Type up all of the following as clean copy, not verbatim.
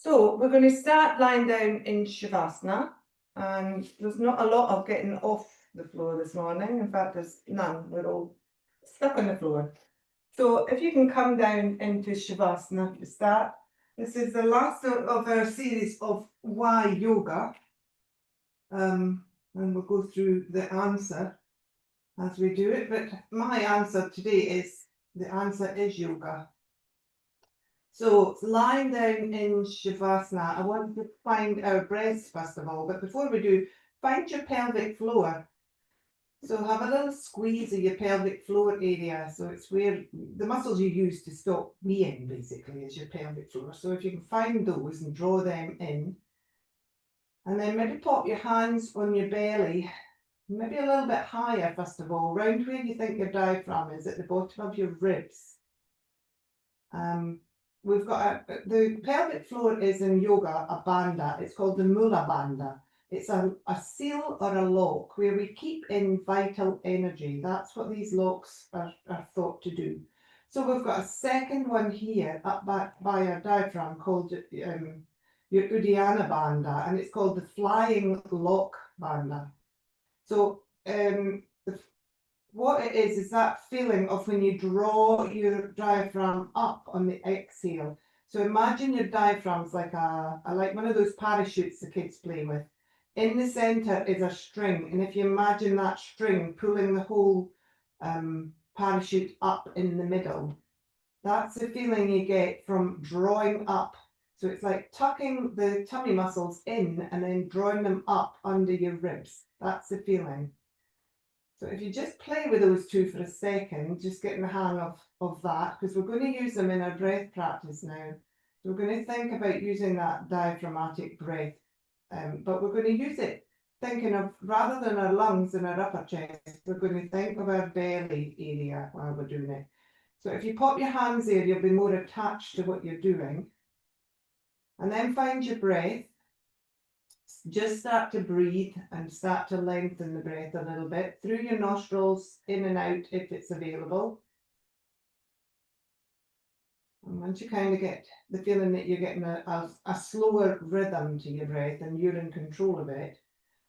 So we're going to start lying down in Shavasana, and there's not a lot of getting off the floor this morning. In fact, there's none. We're all stuck on the floor. So if you can come down into Shavasana to start. This is the last of our series of why yoga. And we'll go through the answer as we do it. But my answer today is, the answer is yoga. So lying down in Shavasana, I want to find our breaths first of all, but before we do, find your pelvic floor. So have a little squeeze of your pelvic floor area. So it's where the muscles you use to stop peeing basically is your pelvic floor. So if you can find those and draw them in, and then maybe pop your hands on your belly, maybe a little bit higher first of all, round where you think your diaphragm is at the bottom of your ribs. We've got the pelvic floor is in yoga a bandha. It's called the Mula Bandha. It's a seal or a lock where we keep in vital energy. That's what these locks are thought to do. So we've got a second one here up back by our diaphragm called your Uddiyana Bandha, and it's called the Flying Lock Bandha. So what it is that feeling of when you draw your diaphragm up on the exhale. So imagine your diaphragm's like like one of those parachutes the kids play with. In the center is a string, and if you imagine that string pulling the whole parachute up in the middle, that's the feeling you get from drawing up. So it's like tucking the tummy muscles in and then drawing them up under your ribs. That's the feeling. So if you just play with those two for a second, just getting the hang of that, because we're going to use them in our breath practice now. So we're going to think about using that diaphragmatic breath, but we're going to use it thinking of, rather than our lungs and our upper chest, we're going to think of our belly area while we're doing it. So if you pop your hands there, you'll be more attached to what you're doing. And then find your breath. Just start to breathe and start to lengthen the breath a little bit through your nostrils, in and out if it's available. And once you kind of get the feeling that you're getting a slower rhythm to your breath and you're in control of it,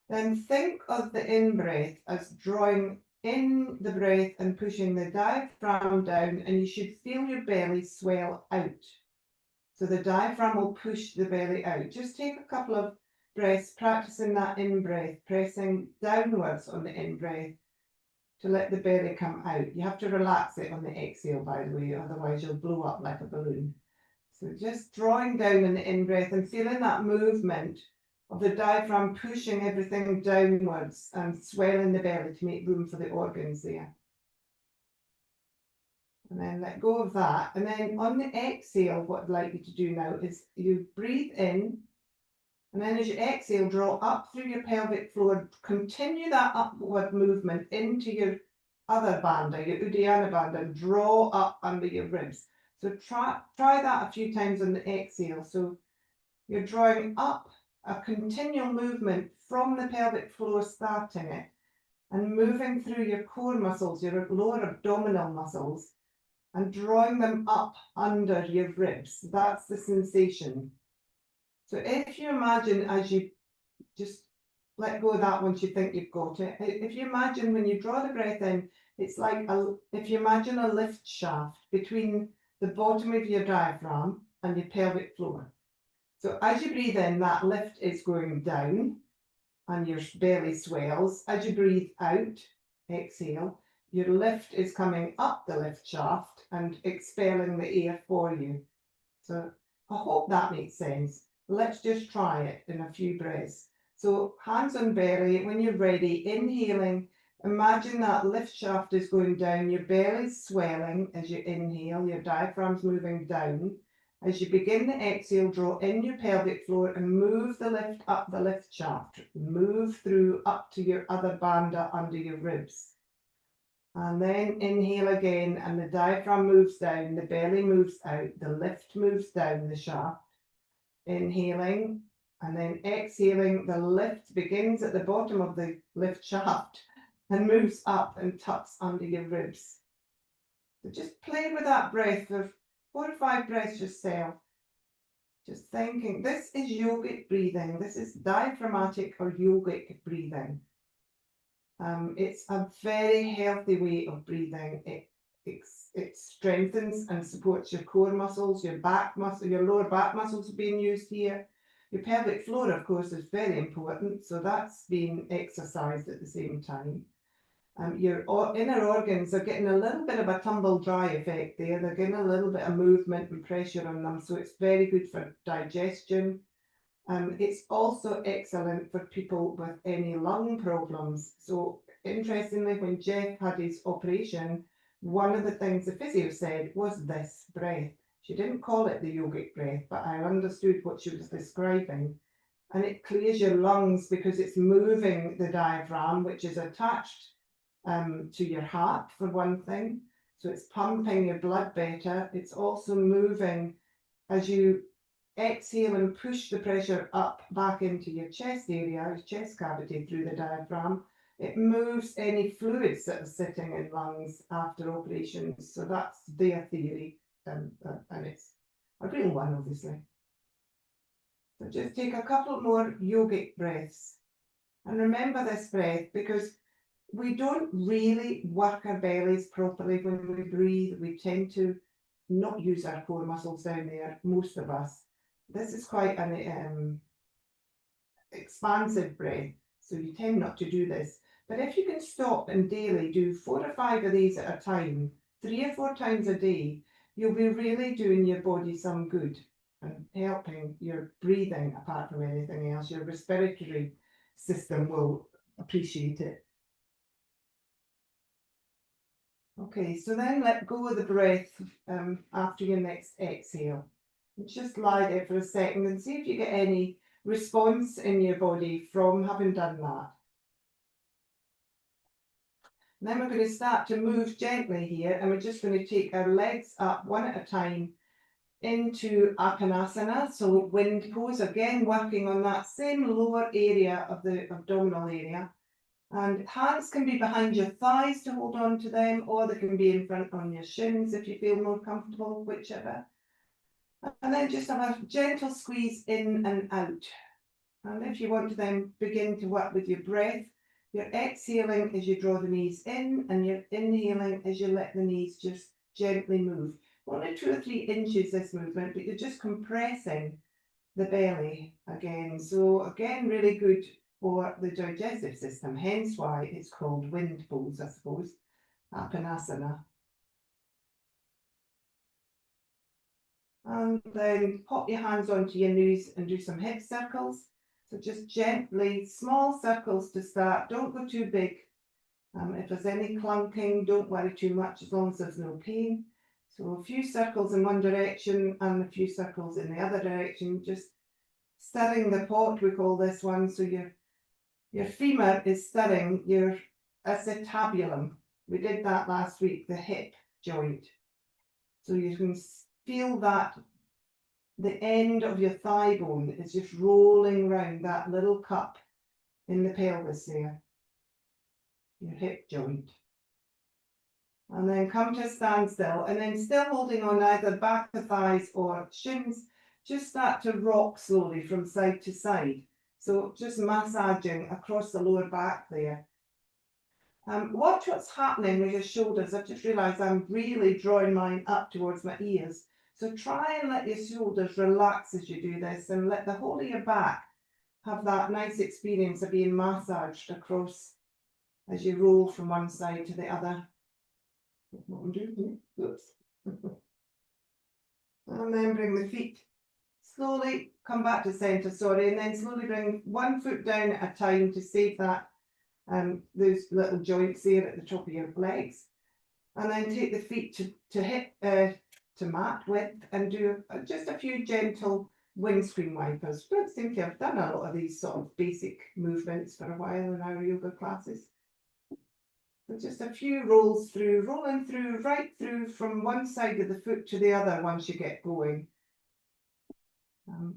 then think of the in-breath as drawing in the breath and pushing the diaphragm down, and you should feel your belly swell out. So the diaphragm will push the belly out. Just take a couple of breaths, practicing that in-breath, pressing downwards on the in-breath to let the belly come out. You have to relax it on the exhale, by the way, otherwise you'll blow up like a balloon. So just drawing down in the in-breath and feeling that movement of the diaphragm pushing everything downwards and swelling the belly to make room for the organs there. And then let go of that. And then on the exhale, what I'd like you to do now is you breathe in, and then as you exhale, draw up through your pelvic floor. Continue that upward movement into your other bandha, your Uddiyana Bandha. Draw up under your ribs. So try that a few times on the exhale. So you're drawing up, a continual movement from the pelvic floor, starting it, and moving through your core muscles, your lower abdominal muscles, and drawing them up under your ribs. That's the sensation. So if you imagine, as you just let go of that once you think you've got it, if you imagine when you draw the breath in, it's like, if you imagine a lift shaft between the bottom of your diaphragm and your pelvic floor. So as you breathe in, that lift is going down and your belly swells. As you breathe out, exhale, your lift is coming up the lift shaft and expelling the air for you. So I hope that makes sense. Let's just try it in a few breaths. So hands on belly, when you're ready, inhaling, imagine that lift shaft is going down, your belly's swelling as you inhale, your diaphragm's moving down. As you begin the exhale, draw in your pelvic floor and move the lift up the lift shaft. Move through up to your other bandha under your ribs. And then inhale again, and the diaphragm moves down, the belly moves out, the lift moves down the shaft. Inhaling, and then exhaling, the lift begins at the bottom of the lift shaft and moves up and tucks under your ribs. So just play with that breath for 4 or 5 breaths yourself. Just thinking, this is yogic breathing. This is diaphragmatic or yogic breathing. It's a very healthy way of breathing. It strengthens and supports your core muscles, your back muscle, your lower back muscles are being used here. Your pelvic floor, of course, is very important, so that's being exercised at the same time. Your inner organs are getting a little bit of a tumble dry effect there. They're getting a little bit of movement and pressure on them, so it's very good for digestion. It's also excellent for people with any lung problems. So interestingly, when Jeff had his operation, one of the things the physio said was this breath. She didn't call it the yogic breath, but I understood what she was describing. And it clears your lungs because it's moving the diaphragm, which is attached to your heart, for one thing. So it's pumping your blood better. It's also moving as you exhale and push the pressure up back into your chest area, your chest cavity through the diaphragm. It moves any fluids that are sitting in lungs after operations. So that's their theory, and it's a real one, obviously. So just take a couple more yogic breaths. And remember this breath because we don't really work our bellies properly when we breathe. We tend to not use our core muscles down there, most of us. This is quite an expansive breath, so you tend not to do this. But if you can stop and daily do 4 or 5 of these at a time, 3 or 4 times a day, you'll be really doing your body some good and helping your breathing apart from anything else. Your respiratory system will appreciate it. Okay, so then let go of the breath after your next exhale. Just lie there for a second and see if you get any response in your body from having done that. And then we're going to start to move gently here, and we're just going to take our legs up one at a time into Apanasana, so wind pose, again working on that same lower area of the abdominal area. And hands can be behind your thighs to hold on to them, or they can be in front on your shins if you feel more comfortable, whichever. And then just have a gentle squeeze in and out. And if you want to then begin to work with your breath, you're exhaling as you draw the knees in, and you're inhaling as you let the knees just gently move. Only 2 or 3 inches this movement, but you're just compressing the belly again. So again, really good for the digestive system, hence why it's called wind pose, I suppose, Apanasana. And then pop your hands onto your knees and do some hip circles. So just gently, small circles to start. Don't go too big. If there's any clunking, don't worry too much as long as there's no pain. So a few circles in one direction and a few circles in the other direction. Just stirring the pot, we call this one. So your femur is stirring your acetabulum. We did that last week, the hip joint. So you can feel that the end of your thigh bone is just rolling round that little cup in the pelvis there, your hip joint. And then come to a standstill, and then still holding on either back of thighs or shins, just start to rock slowly from side to side. So just massaging across the lower back there. Watch what's happening with your shoulders. I've just realised I'm really drawing mine up towards my ears. So try and let your shoulders relax as you do this, and let the whole of your back have that nice experience of being massaged across as you roll from one side to the other. What I'm doing here. Oops. And then bring the feet slowly, come back to centre, sorry, and then slowly bring one foot down at a time to save that those little joints there at the top of your legs. And then take the feet to hip to mat width and do just a few gentle windscreen wipers. Don't seem to have done a lot of these sort of basic movements for a while in our yoga classes. So just a few rolls through, rolling through, right through from one side of the foot to the other once you get going.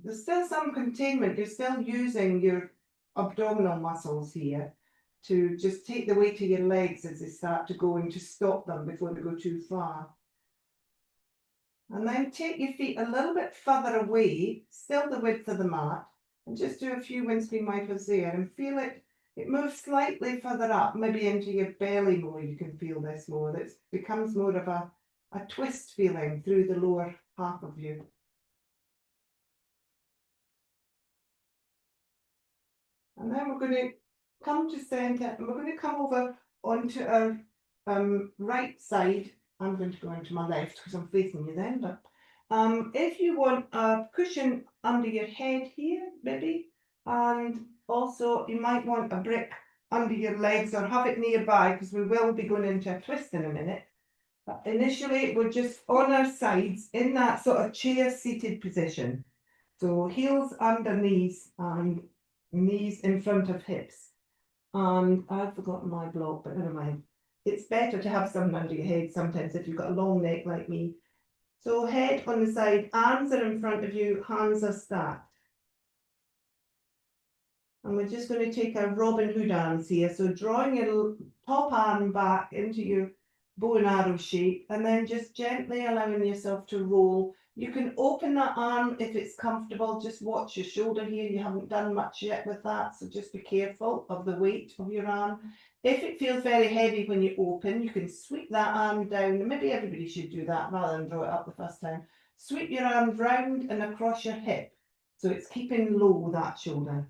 There's still some containment. You're still using your abdominal muscles here to just take the weight of your legs as they start to go and to stop them before they go too far. And then take your feet a little bit further away, still the width of the mat, and just do a few windscreen wipers there and feel it. It moves slightly further up, maybe into your belly more. You can feel this more. It becomes more of a twist feeling through the lower half of you. And then we're going to come to centre and we're going to come over onto our right side. I'm going to go into my left because I'm facing you then. But if you want a cushion under your head here, maybe, and also you might want a brick under your legs or have it nearby because we will be going into a twist in a minute. But initially, we're just on our sides in that sort of chair seated position. So heels under knees and knees in front of hips. And I've forgotten my block, but never mind. It's better to have something under your head sometimes if you've got a long neck like me. So head on the side, arms are in front of you, hands are stacked. And we're just going to take a Robin Hood arms here. So drawing your top arm back into your bow and arrow shape, and then just gently allowing yourself to roll. You can open that arm if it's comfortable. Just watch your shoulder here. You haven't done much yet with that, so just be careful of the weight of your arm. If it feels very heavy when you open, you can sweep that arm down. Maybe everybody should do that rather than draw it up the first time. Sweep your arm round and across your hip, so it's keeping low that shoulder.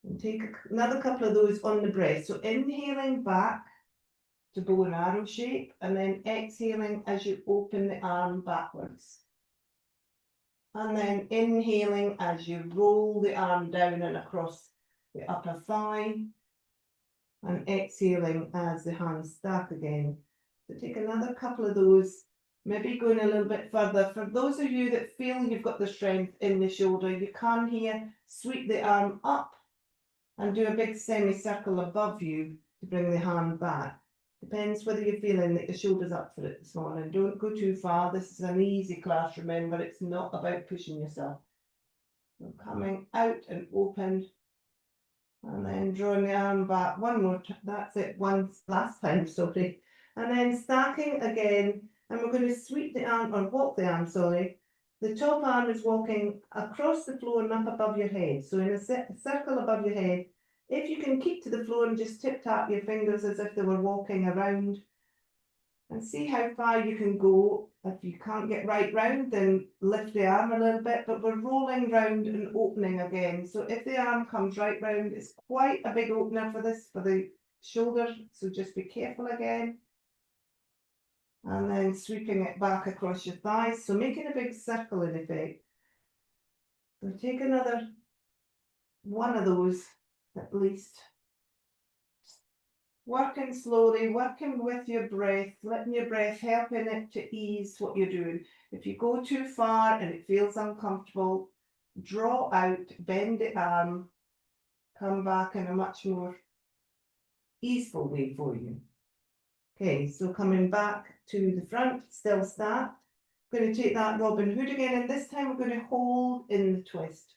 And take another couple of those on the breath. So inhaling back to bow and arrow shape, and then exhaling as you open the arm backwards. And then inhaling as you roll the arm down and across the upper thigh. And exhaling as the hands stack again. So take another couple of those, maybe going a little bit further. For those of you that feel you've got the strength in the shoulder, you can here sweep the arm up and do a big semicircle above you to bring the hand back. Depends whether you're feeling that your shoulder's up for it this morning. Don't go too far. This is an easy class, remember. It's not about pushing yourself. So coming out and open. And then drawing the arm back one more time. That's it, last time, sorry. And then stacking again. And we're going to sweep the arm, or walk the arm, sorry. The top arm is walking across the floor and up above your head. So in a circle above your head. If you can keep to the floor and just tip tap your fingers as if they were walking around. And see how far you can go. If you can't get right round, then lift the arm a little bit, but we're rolling round and opening again. So if the arm comes right round, it's quite a big opener for the shoulder. So just be careful again. And then sweeping it back across your thighs. So making a big circle in effect. So take another one of those at least. Working slowly, working with your breath, letting your breath helping it to ease what you're doing. If you go too far and it feels uncomfortable, draw out, bend the arm, come back in a much more easeful way for you. Okay, so coming back to the front, still stacked. Going to take that Robin Hood again, and this time we're going to hold in the twist.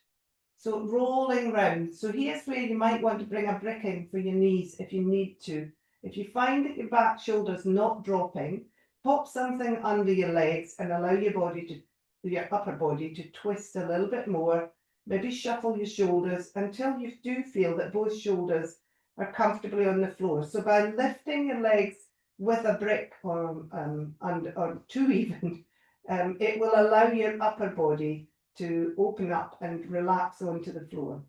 So rolling round. So here's where you might want to bring a brick in for your knees if you need to. If you find that your back shoulder's not dropping, pop something under your legs and allow your upper body to twist a little bit more. Maybe shuffle your shoulders until you do feel that both shoulders are comfortably on the floor. So by lifting your legs with a brick or two even, it will allow your upper body to open up and relax onto the floor.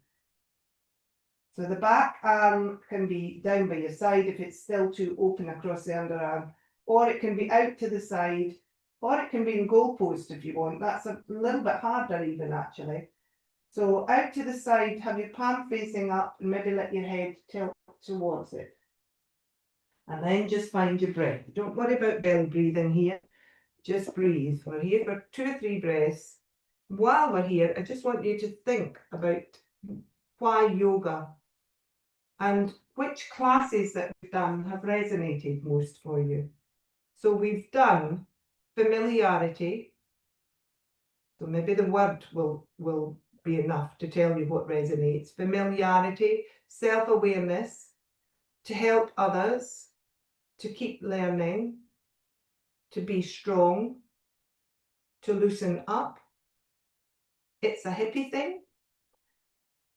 So the back arm can be down by your side if it's still too open across the underarm, or it can be out to the side, or it can be in goalpost if you want. That's a little bit harder even actually. So out to the side, have your palm facing up and maybe let your head tilt towards it. And then just find your breath. Don't worry about belly breathing here. Just breathe. We're here for 2 or 3 breaths. While we're here, I just want you to think about why yoga and which classes that we've done have resonated most for you. So we've done familiarity. So maybe the word will be enough to tell you what resonates. Familiarity, self-awareness, to help others, to keep learning, to be strong, to loosen up. It's a hippie thing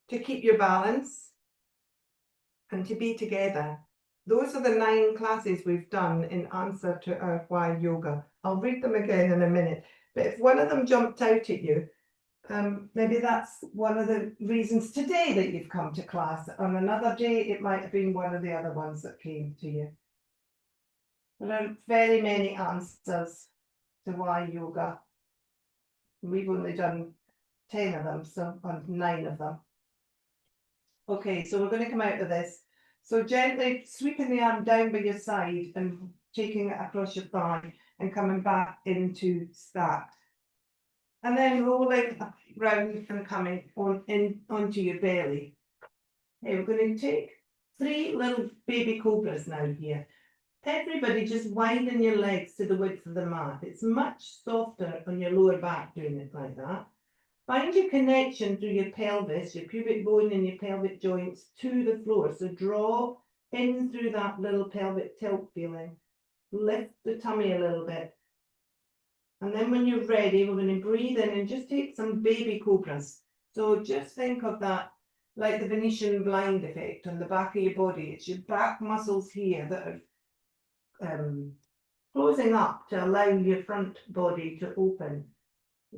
to keep your balance and to be together. Those are the 9 classes we've done in answer to our why yoga. I'll read them again in a minute. But if one of them jumped out at you, maybe that's one of the reasons today that you've come to class. On another day, it might have been one of the other ones that came to you. There are very many answers to why yoga. We've only done 10 of them, so or 9 of them. Okay, so we're going to come out of this. So gently sweeping the arm down by your side and taking it across your thigh and coming back into stacked. And then rolling round and coming onto your belly. Okay, we're going to take 3 little baby cobras now here. Everybody just widen your legs to the width of the mat. It's much softer on your lower back doing it like that. Find your connection through your pelvis, your pubic bone and your pelvic joints to the floor. So draw in through that little pelvic tilt feeling. Lift the tummy a little bit. And then when you're ready, we're going to breathe in and just take some baby cobras. So just think of that like the Venetian blind effect on the back of your body. It's your back muscles here that are closing up to allow your front body to open.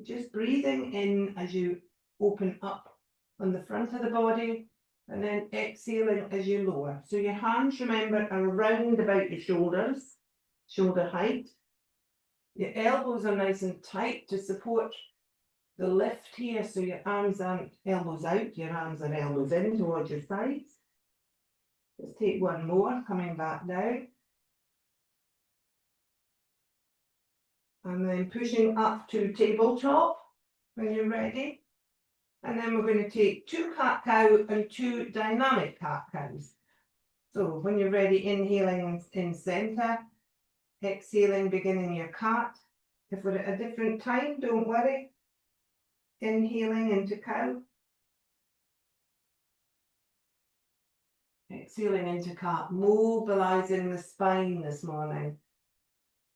Just breathing in as you open up on the front of the body and then exhaling as you lower. So your hands, remember, are around about your shoulders, shoulder height. Your elbows are nice and tight to support the lift here, so your arms aren't elbows out, your arms are elbows in towards your sides. Let's take one more, coming back down. And then pushing up to tabletop when you're ready. And then we're going to take 2 cat-cow and 2 dynamic cat-cows. So when you're ready, inhaling in center, exhaling, beginning your cat. If we're at a different time, don't worry. Inhaling into cow. Exhaling into cat, mobilizing the spine this morning.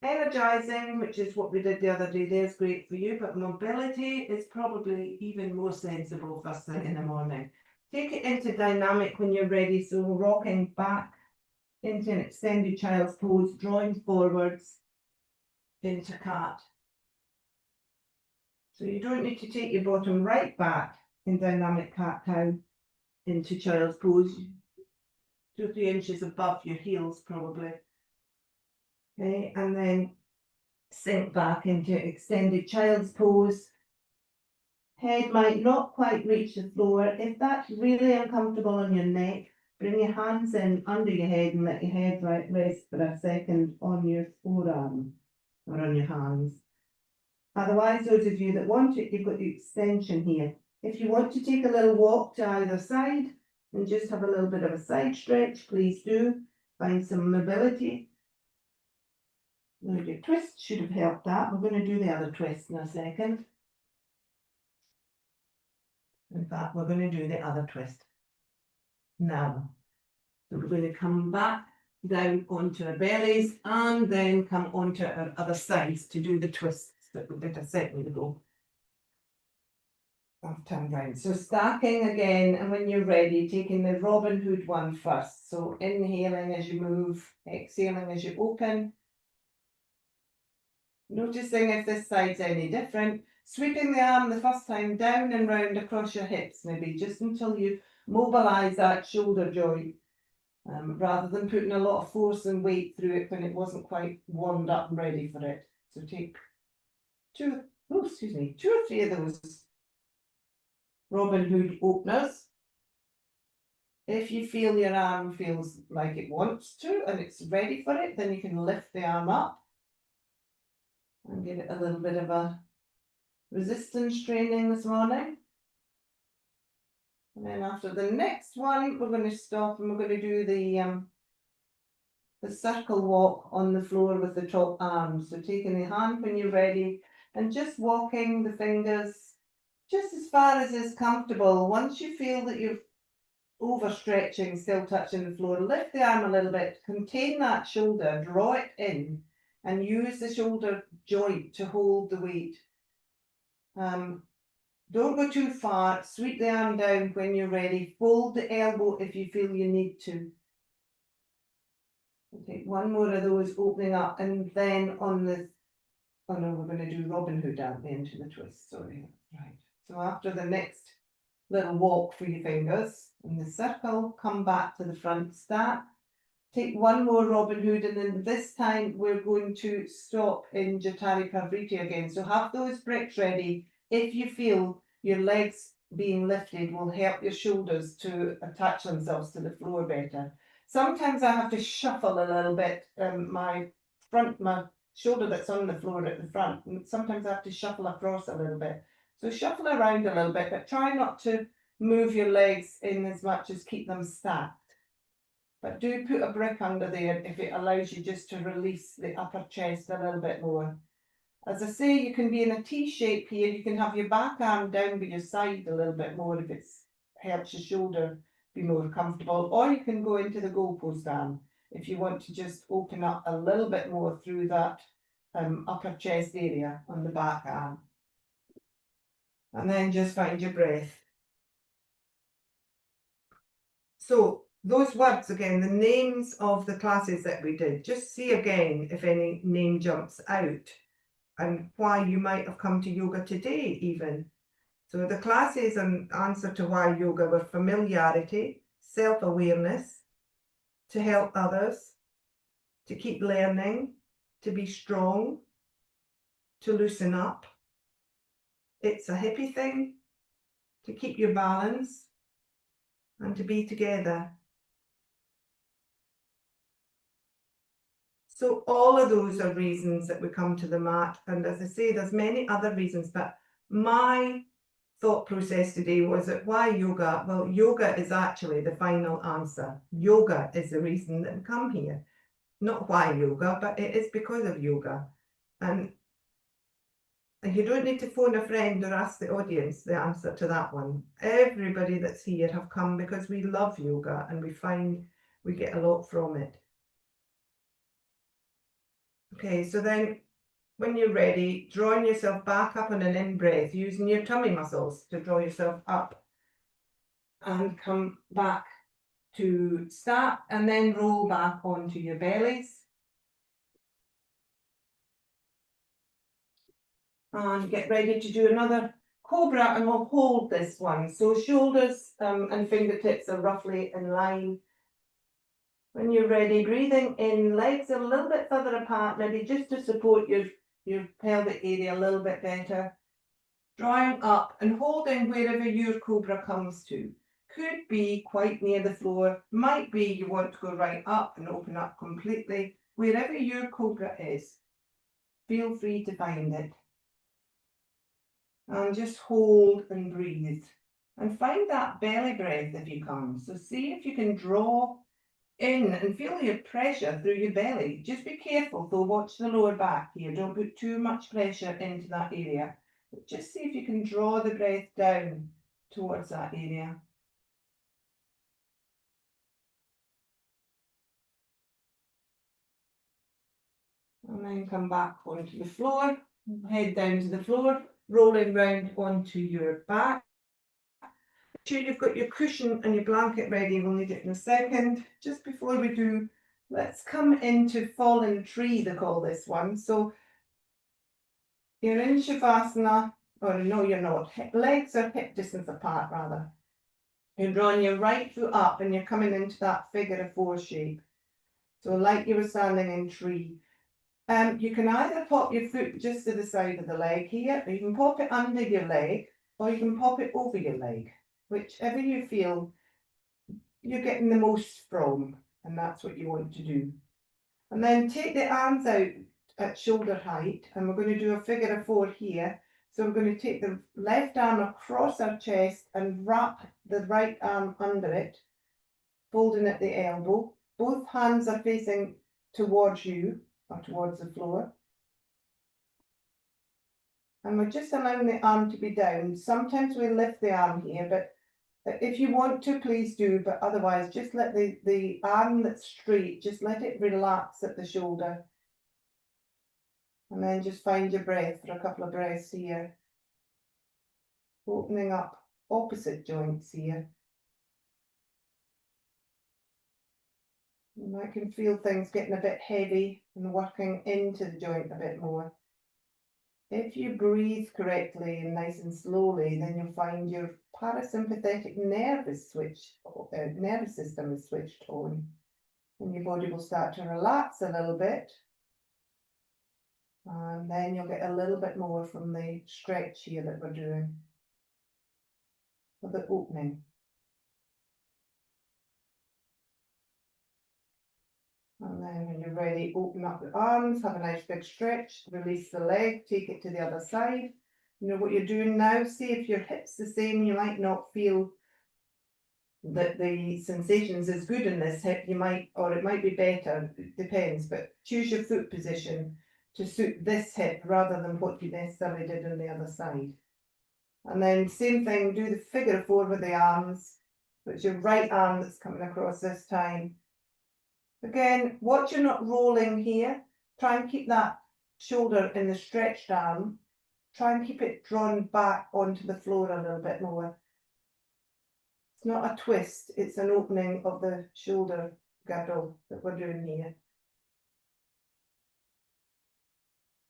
Energizing, which is what we did the other day, there's great for you, but mobility is probably even more sensible first thing in the morning. Take it into dynamic when you're ready, so rocking back into an extended child's pose, drawing forwards into cat. So you don't need to take your bottom right back in dynamic cat-cow into child's pose, 2 or 3 inches above your heels probably. Okay, and then sink back into extended child's pose. Head might not quite reach the floor. If that's really uncomfortable on your neck, bring your hands in under your head and let your head rest for a second on your forearm or on your hands. Otherwise, those of you that want it, you've got the extension here. If you want to take a little walk to either side and just have a little bit of a side stretch, please do. Find some mobility. Now your twist should have helped that. We're going to do the other twist in a second. In fact, we're going to do the other twist now. So we're going to come back down onto our bellies and then come onto our other sides to do the twists that we did a second ago. I've turned round. So stacking again, and when you're ready, taking the Robin Hood one first. So inhaling as you move, exhaling as you open. Noticing if this side's any different. Sweeping the arm the first time down and round across your hips, maybe just until you mobilise that shoulder joint, rather than putting a lot of force and weight through it when it wasn't quite warmed up and ready for it. So take 2 or 3 of those Robin Hood openers. If you feel your arm feels like it wants to and it's ready for it, then you can lift the arm up and give it a little bit of a resistance training this morning. And then after the next one, we're going to stop and we're going to do the circle walk on the floor with the top arm. So taking the hand when you're ready and just walking the fingers just as far as is comfortable. Once you feel that you're overstretching, still touching the floor, lift the arm a little bit, contain that shoulder, draw it in and use the shoulder joint to hold the weight Don't go too far. Sweep the arm down when you're ready. Fold the elbow if you feel you need to. Take one more of those, opening up, and then on the, oh no, we're going to do Robin Hood at the end of the twist, sorry. Right. So after the next little walk for your fingers in the circle, come back to the front, start. Take one more Robin Hood, and then this time we're going to stop in Jatari Pravriti again. So have those bricks ready. If you feel your legs being lifted will help your shoulders to attach themselves to the floor better. Sometimes I have to shuffle a little bit, my shoulder that's on the floor at the front, and sometimes I have to shuffle across a little bit. So shuffle around a little bit, but try not to move your legs in as much as keep them stacked. But do put a brick under there if it allows you just to release the upper chest a little bit more. As I say, you can be in a T shape here. You can have your back arm down by your side a little bit more if it helps your shoulder be more comfortable. Or you can go into the goalpost arm if you want to just open up a little bit more through that upper chest area on the back arm. And then just find your breath. So those words again, the names of the classes that we did, just see again if any name jumps out and why you might have come to yoga today even. So the classes and answer to why yoga were familiarity, self-awareness, to help others, to keep learning, to be strong, to loosen up. It's a hippie thing, to keep your balance and to be together. So all of those are reasons that we come to the mat. And as I say, there's many other reasons, but my thought process today was that why yoga? Well, yoga is actually the final answer. Yoga is the reason that we come here. Not why yoga, but it is because of yoga. And you don't need to phone a friend or ask the audience the answer to that one. Everybody that's here have come because we love yoga and we find we get a lot from it. Okay, so then when you're ready, drawing yourself back up on an in-breath, using your tummy muscles to draw yourself up and come back to start, and then roll back onto your bellies. And get ready to do another cobra, and we'll hold this one. So shoulders and fingertips are roughly in line. When you're ready, breathing in, legs are a little bit further apart, maybe just to support your pelvic area a little bit better. Drawing up and holding wherever your cobra comes to. Could be quite near the floor, might be you want to go right up and open up completely. Wherever your cobra is, feel free to find it. And just hold and breathe. And find that belly breath if you can. So see if you can draw in and feel your pressure through your belly. Just be careful though, watch the lower back here. Don't put too much pressure into that area. But just see if you can draw the breath down towards that area. And then come back onto the floor, head down to the floor, rolling round onto your back. Make sure you've got your cushion and your blanket ready. We'll need it in a second. Just before we do, let's come into fallen tree, they call this one. So you're in Shavasana, or no, you're not. Legs are hip distance apart, rather. You're drawing your right foot up and you're coming into that figure of four shape. So like you were standing in tree. You can either pop your foot just to the side of the leg here, or you can pop it under your leg, or you can pop it over your leg. Whichever you feel you're getting the most from, and that's what you want to do. And then take the arms out at shoulder height, and we're going to do a figure of four here. So we're going to take the left arm across our chest and wrap the right arm under it, folding at the elbow. Both hands are facing towards you, or towards the floor. And we're just allowing the arm to be down. Sometimes we lift the arm here, but if you want to, please do, but otherwise just let the arm that's straight, just let it relax at the shoulder. And then just find your breath for a couple of breaths here. opening up opposite joints here. I can feel things getting a bit heavy and working into the joint a bit more. If you breathe correctly and nice and slowly, then you'll find your parasympathetic nervous system is switched on, and your body will start to relax a little bit. And then you'll get a little bit more from the stretch here that we're doing for the opening. And then when you're ready, open up the arms, have a nice big stretch, release the leg, take it to the other side. You know what you're doing now, see if your hip's the same, you might not feel that the sensations is good in this hip, you might, or it might be better, it depends, but choose your foot position to suit this hip rather than what you necessarily did on the other side. And then same thing, do the figure of 4 with the arms, but it's your right arm that's coming across this time. Again, watch you're not rolling here. Try and keep that shoulder in the stretched arm. Try and keep it drawn back onto the floor a little bit more. It's not a twist, it's an opening of the shoulder girdle that we're doing here.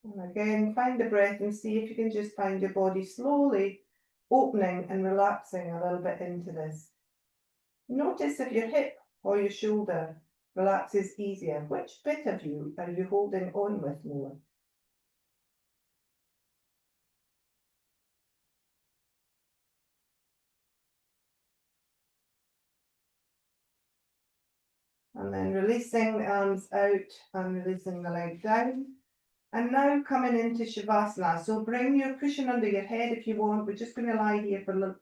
And again, find the breath and see if you can just find your body slowly opening and relaxing a little bit into this. Notice if your hip or your shoulder relaxes easier. Which bit of you are you holding on with more? And then releasing the arms out and releasing the leg down. And now coming into Shavasana. So bring your cushion under your head if you want. We're just going to lie here for a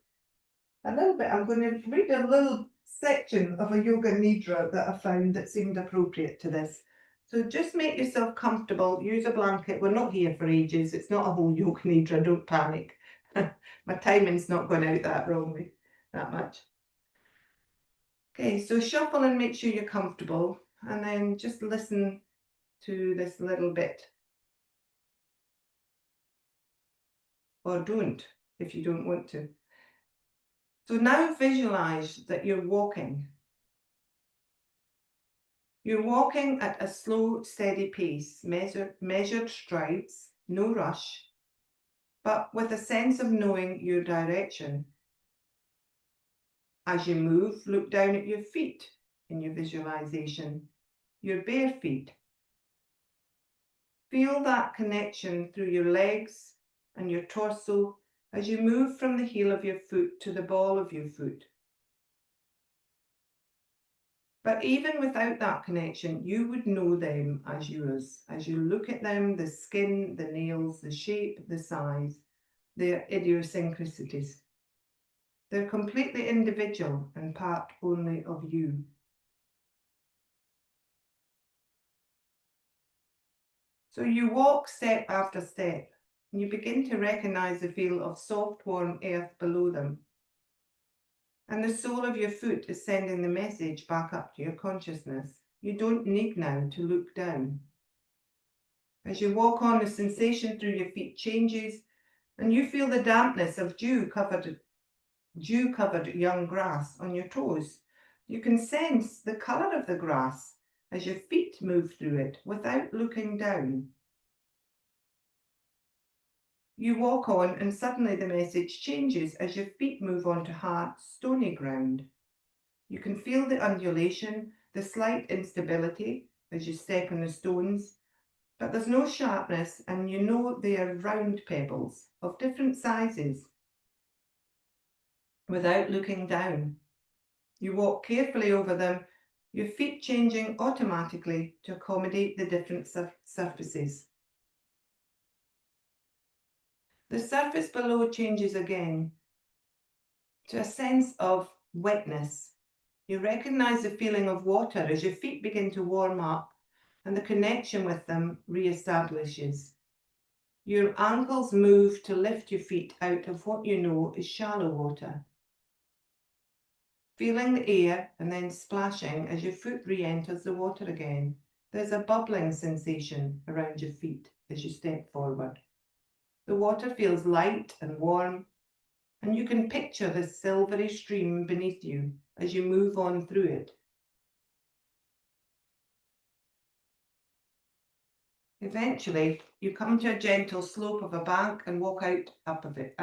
little bit. I'm going to read a little section of a yoga nidra that I found that seemed appropriate to this. So just make yourself comfortable, use a blanket. We're not here for ages. It's not a whole yoga nidra, don't panic. My timing's not gone out that wrongly, that much. Okay, so shuffle and make sure you're comfortable, and then just listen to this little bit. Or don't, if you don't want to. So now visualize that you're walking. You're walking at a slow, steady pace, measured strides, no rush, but with a sense of knowing your direction. As you move, look down at your feet in your visualization, your bare feet. Feel that connection through your legs and your torso as you move from the heel of your foot to the ball of your foot. But even without that connection, you would know them as yours. As you look at them, the skin, the nails, the shape, the size, their idiosyncrasies. They're completely individual and part only of you. So you walk step after step, and you begin to recognize the feel of soft, warm earth below them. And the sole of your foot is sending the message back up to your consciousness. You don't need now to look down. As you walk on, the sensation through your feet changes, and you feel the dampness of dew-covered young grass on your toes. You can sense the colour of the grass as your feet move through it without looking down. You walk on, and suddenly the message changes as your feet move onto hard, stony ground. You can feel the undulation, the slight instability as you step on the stones, but there's no sharpness, and you know they are round pebbles of different sizes. Without looking down, you walk carefully over them, your feet changing automatically to accommodate the different surfaces. The surface below changes again to a sense of wetness. You recognize the feeling of water as your feet begin to warm up and the connection with them re-establishes. Your ankles move to lift your feet out of what you know is shallow water. Feeling the air and then splashing as your foot re-enters the water again. There's a bubbling sensation around your feet as you step forward. The water feels light and warm, And you can picture the silvery stream beneath you as you move on through it. Eventually, you come to a gentle slope of a bank and walk out of it,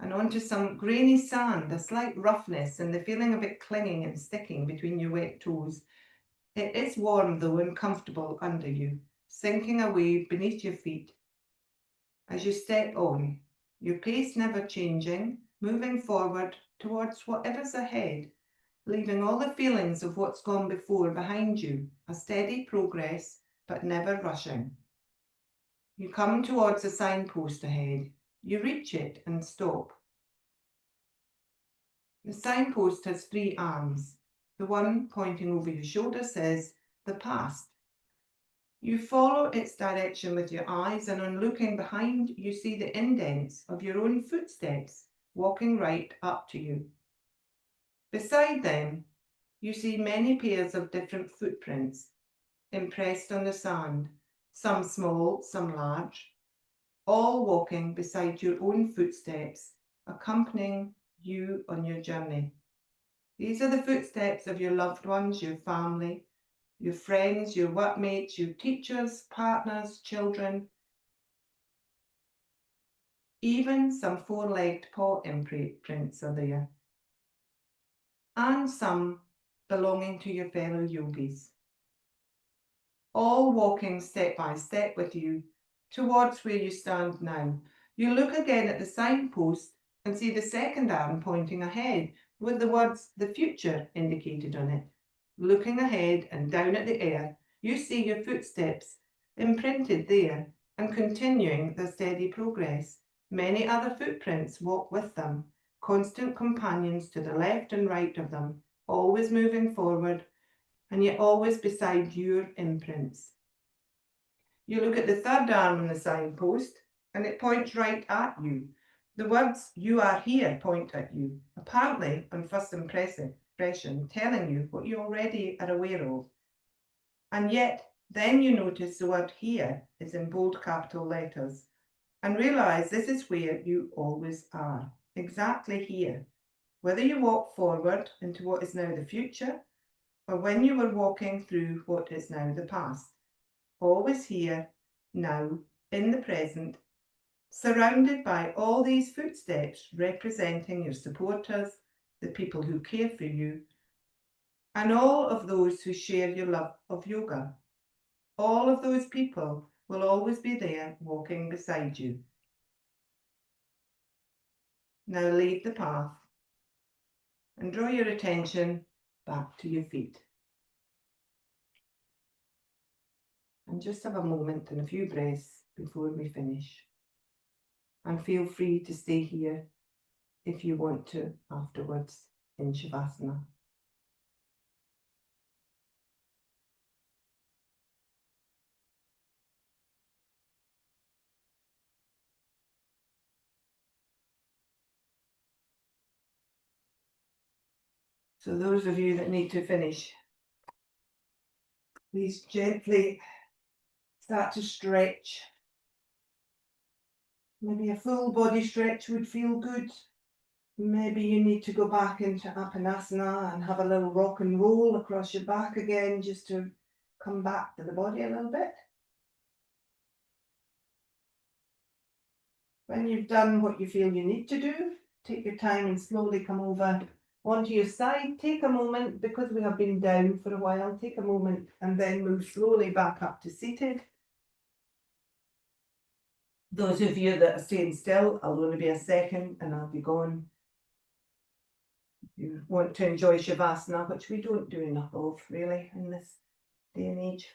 and onto some grainy sand, a slight roughness and the feeling of it clinging and sticking between your wet toes. It is warm though and comfortable under you, sinking away beneath your feet as you step on, your pace never changing, moving forward towards whatever's ahead, leaving all the feelings of what's gone before behind you, a steady progress but never rushing. You come towards a signpost ahead. You reach it and stop. The signpost has 3 arms. The one pointing over your shoulder says, "The past." You follow its direction with your eyes, and on looking behind, you see the indents of your own footsteps walking right up to you. Beside them, you see many pairs of different footprints impressed on the sand, some small, some large, all walking beside your own footsteps, accompanying you on your journey. These are the footsteps of your loved ones, your family, your friends, your workmates, your teachers, partners, children, even some 4-legged paw imprints are there, and some belonging to your fellow yogis, all walking step by step with you towards where you stand now. You look again at the signpost and see the second arm pointing ahead with the words "the future" indicated on it. Looking ahead and down at the air, you see your footsteps imprinted there and continuing their steady progress. Many other footprints walk with them, constant companions to the left and right of them, always moving forward and yet always beside your imprints. You look at the third arm on the signpost and it points right at you. The words "you are here" point at you, apparently on first impression, telling you what you already are aware of. And yet, then you notice the word "here" is in bold capital letters and realise this is where you always are, exactly here. Whether you walk forward into what is now the future or when you were walking through what is now the past, always here, now, in the present, surrounded by all these footsteps representing your supporters, the people who care for you, and all of those who share your love of yoga. All of those people will always be there walking beside you. Now leave the path and draw your attention back to your feet. And just have a moment and a few breaths before we finish. And feel free to stay here if you want to afterwards in Shavasana. So those of you that need to finish, please gently start to stretch. Maybe a full body stretch would feel good. Maybe you need to go back into Apanasana and have a little rock and roll across your back again just to come back to the body a little bit. When you've done what you feel you need to do, take your time and slowly come over onto your side. Take a moment, because we have been down for a while, take a moment and then move slowly back up to seated. Those of you that are staying still, I'll only be a second and I'll be gone. You want to enjoy Shavasana, which we don't do enough of really in this day and age.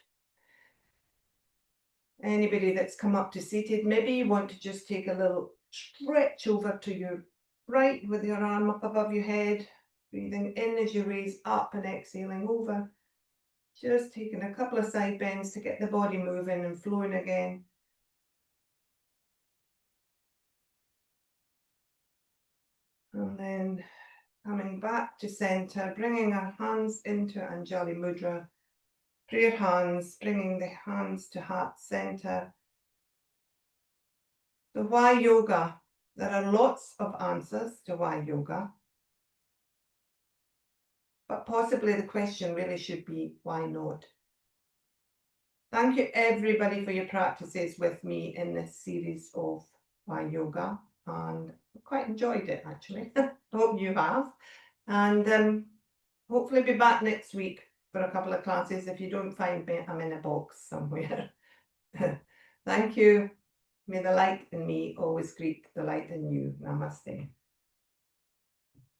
Anybody that's come up to seated, maybe you want to just take a little stretch over to your right with your arm up above your head, breathing in as you raise up and exhaling over. Just taking a couple of side bends to get the body moving and flowing again. And then coming back to center, bringing our hands into Anjali Mudra. Prayer hands, bringing the hands to heart center. So why yoga? There are lots of answers to why yoga, but possibly the question really should be, why not? Thank you everybody for your practices with me in this series of why yoga, and I quite enjoyed it actually. Hope you have, and hopefully be back next week for a couple of classes. If you don't find me, I'm in a box somewhere. Thank you. May the light in me always greet the light in you. Namaste.